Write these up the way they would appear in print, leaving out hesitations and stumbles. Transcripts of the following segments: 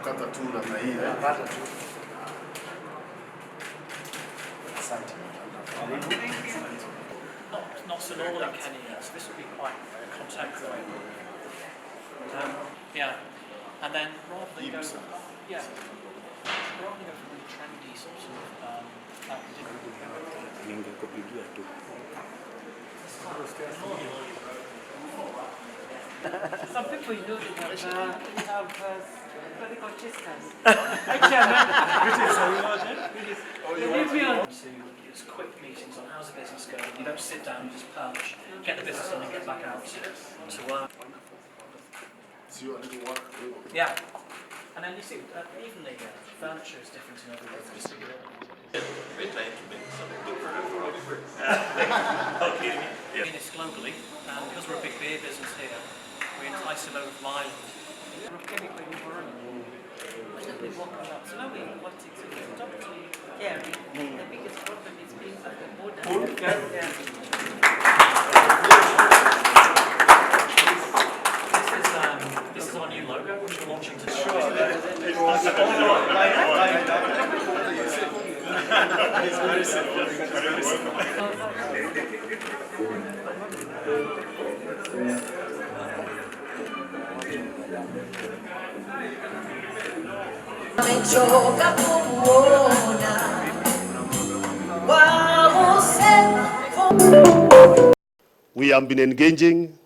Kata tu namna hii. Kata tu. Asante. Not so normal in Kenya, so this would be quite contemporary. Yeah, and then rather than go, rather than go for really trendy sort of Some people you know they have political chesters. It's quick meetings on how's the business going. You don't sit down, you just perch, get the business done and get back out to work. So you want to work? Yeah. And then you see, even the furniture is different in every business. We're trying to make some good product for Okay. Yeah. It's globally, and because we're a big beer business here, we entice them over from Ireland. Chemical environment. What are they walking up? So now we want to talk to you. Yeah, the biggest problem is being at the border. This is our new logo, which we're launching today. It's very simple. We have been engaging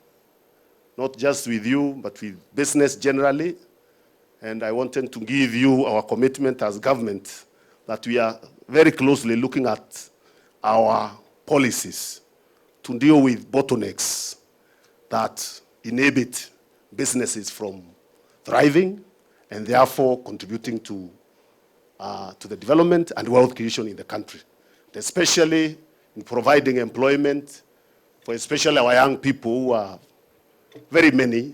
not just with you, but with business generally. And I wanted to give you our commitment as government that we are very closely looking at our policies to deal with bottlenecks that inhibit businesses from thriving and therefore contributing to the development and wealth creation in the country, especially in providing employment for especially our young people who are very many,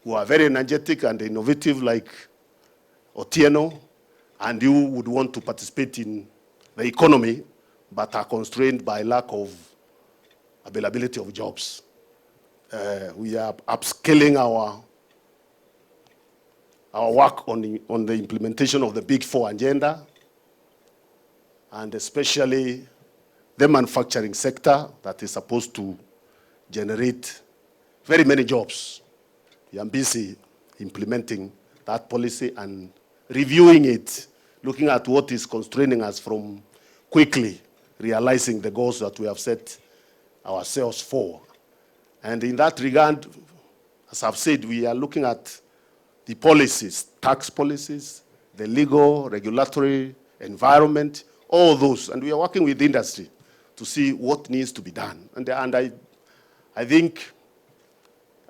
who are very energetic and innovative like Otieno, and who would want to participate in the economy but are constrained by lack of availability of jobs. We are upscaling our work on the implementation of the Big Four agenda, and especially the manufacturing sector that is supposed to generate very many jobs. We are busy implementing that policy and reviewing it, looking at what is constraining us from quickly realizing the goals that we have set ourselves for. And in that regard, as I've said, we are looking at the policies, tax policies, the legal, regulatory environment, all those. And we are working with the industry to see what needs to be done. And I think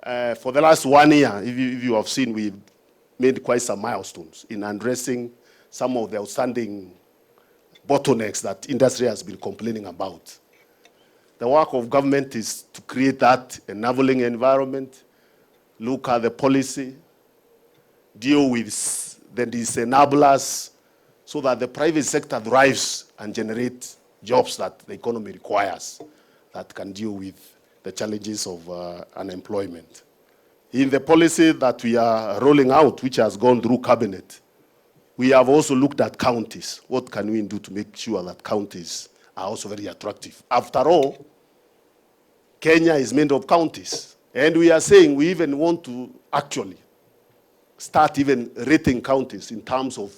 for the last 1 year, if you have seen, we've made quite some milestones in addressing some of the outstanding bottlenecks that industry has been complaining about. The work of government is to create that enabling environment, look at the policy, deal with the disenablers so that the private sector thrives and generates jobs that the economy requires that can deal with the challenges of unemployment. In the policy that we are rolling out, which has gone through cabinet, we have also looked at counties. What can we do to make sure that counties are also very attractive? After all, Kenya is made of counties. And we are saying we even want to actually start even rating counties in terms of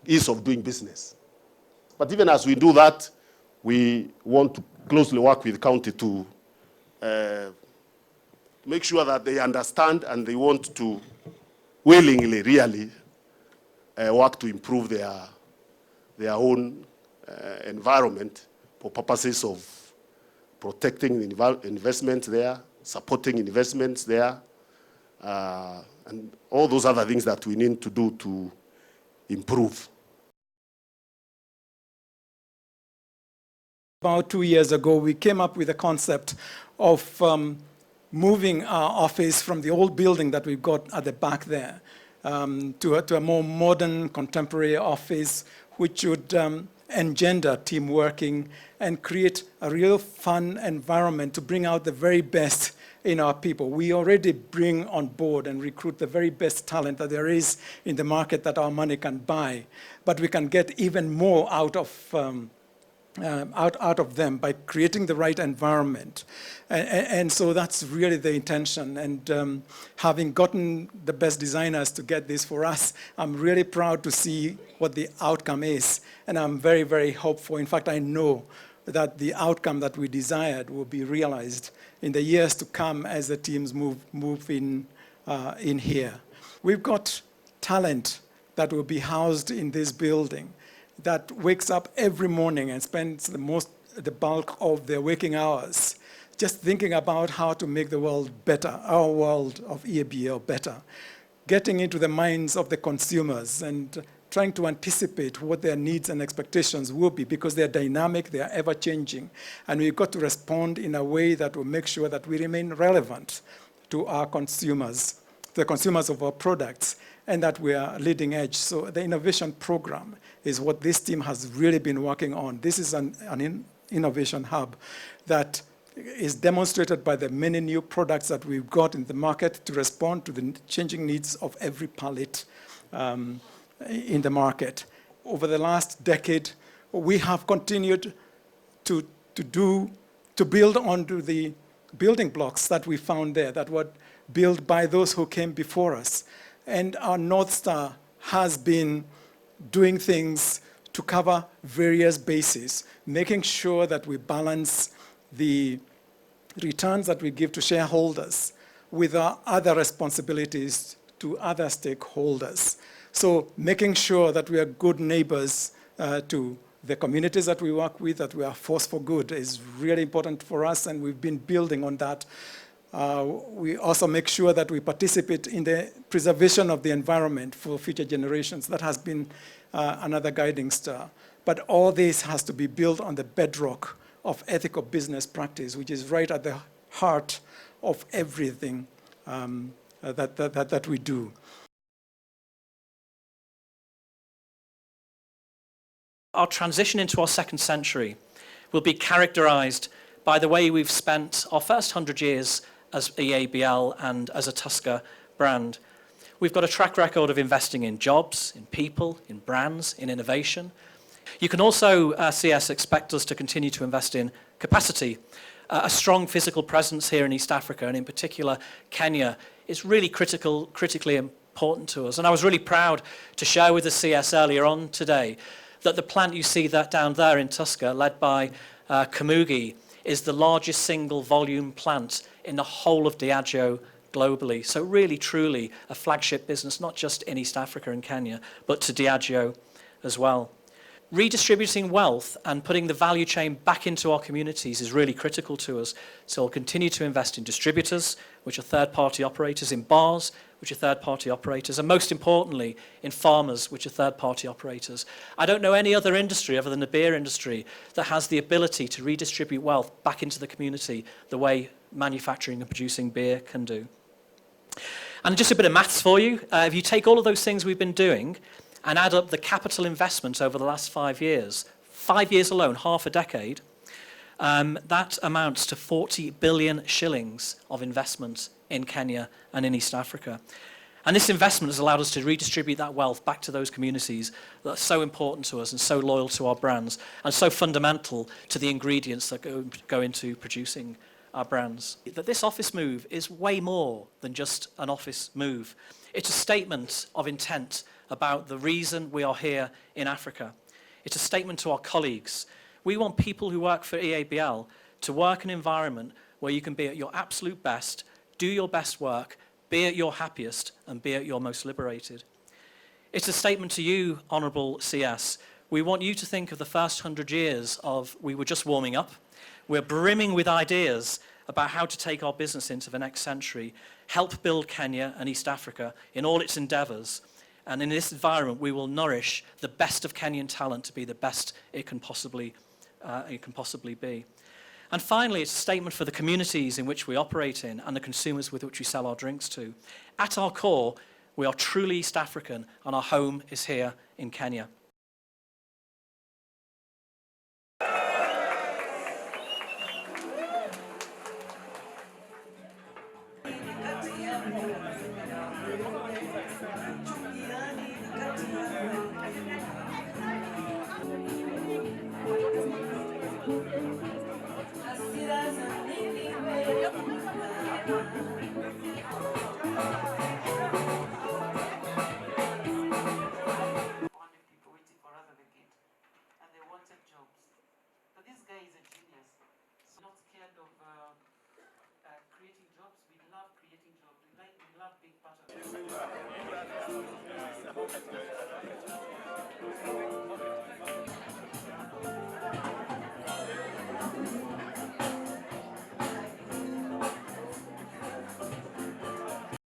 ease of doing business. But even as we do that, we want to closely work with county to make sure that they understand and they want to willingly, really, work to improve their own environment for purposes of protecting investments there, supporting investments there, and all those other things that we need to do to improve. About 2 years ago, we came up with a concept of moving our office from the old building that we've got at the back there to a more modern, contemporary office, which would engender team working and create a real fun environment to bring out the very best in our people. We already bring on board and recruit the very best talent that there is in the market that our money can buy, but we can get even more out of them by creating the right environment. And so that's really the intention. And having gotten the best designers to get this for us, I'm really proud to see what the outcome is. And I'm very, very hopeful. In fact, I know that the outcome that we desired will be realized in the years to come as the teams move in here. We've got talent that will be housed in this building that wakes up every morning and spends the bulk of their waking hours just thinking about how to make the world better, our world of Eabl better, getting into the minds of the consumers and trying to anticipate what their needs and expectations will be, because they're dynamic, they are ever-changing, and we've got to respond in a way that will make sure that we remain relevant to our consumers, the consumers of our products, and that we are leading edge. So the innovation program is what this team has really been working on. This is an innovation hub that is demonstrated by the many new products that we've got in the market to respond to the changing needs of every palate in the market. Over the last decade, we have continued to build onto the building blocks that we found there that were built by those who came before us. And our North Star has been doing things to cover various bases, making sure that we balance the returns that we give to shareholders with our other responsibilities to other stakeholders. So making sure that we are good neighbors to the communities that we work with, that we are a force for good is really important for us, and we've been building on that. We also make sure that we participate in the preservation of the environment for future generations. That has been another guiding star. But all this has to be built on the bedrock of ethical business practice, which is right at the heart of everything that we do. Our transition into our second century will be characterized by the way we've spent our first 100 years as Eabl and as a Tusker brand. We've got a track record of investing in jobs, in people, in brands, in innovation. You can also see us expect us to continue to invest in capacity. A strong physical presence here in East Africa, and in particular Kenya, is really critically important to us. And I was really proud to share with the CS earlier on today that the plant you see that down there in Tusker, led by Kamugi, is the largest single volume plant in the whole of Diageo globally. So really, truly a flagship business, not just in East Africa and Kenya, but to Diageo as well. Redistributing wealth and putting the value chain back into our communities is really critical to us. So we'll continue to invest in distributors, which are third-party operators, in bars, which are third-party operators, and most importantly, in farmers, which are third-party operators. I don't know any other industry other than the beer industry that has the ability to redistribute wealth back into the community the way manufacturing and producing beer can do. And just a bit of maths for you. If you take all of those things we've been doing and add up the capital investment over the last 5 years, 5 years alone, half a decade, that amounts to 40 billion shillings of investment in Kenya and in East Africa. And this investment has allowed us to redistribute that wealth back to those communities that are so important to us and so loyal to our brands and so fundamental to the ingredients that go into producing our brands. That this office move is way more than just an office move. It's a statement of intent about the reason we are here in Africa. It's a statement to our colleagues. We want people who work for Eabl to work in an environment where you can be at your absolute best, do your best work, be at your happiest, and be at your most liberated. It's a statement to you, Honourable CS. We want you to think of the first 100 years of we were just warming up. We're brimming with ideas about how to take our business into the next century, help build Kenya and East Africa in all its endeavours. And in this environment, we will nourish the best of Kenyan talent to be the best it can possibly be. And finally, it's a statement for the communities in which we operate in and the consumers with which we sell our drinks to. At our core, we are truly East African, and our home is here in Kenya. people waiting for us at the gate, and they wanted jobs. But this guy is a genius. So not scared of creating jobs. We love creating jobs. We love being part of it.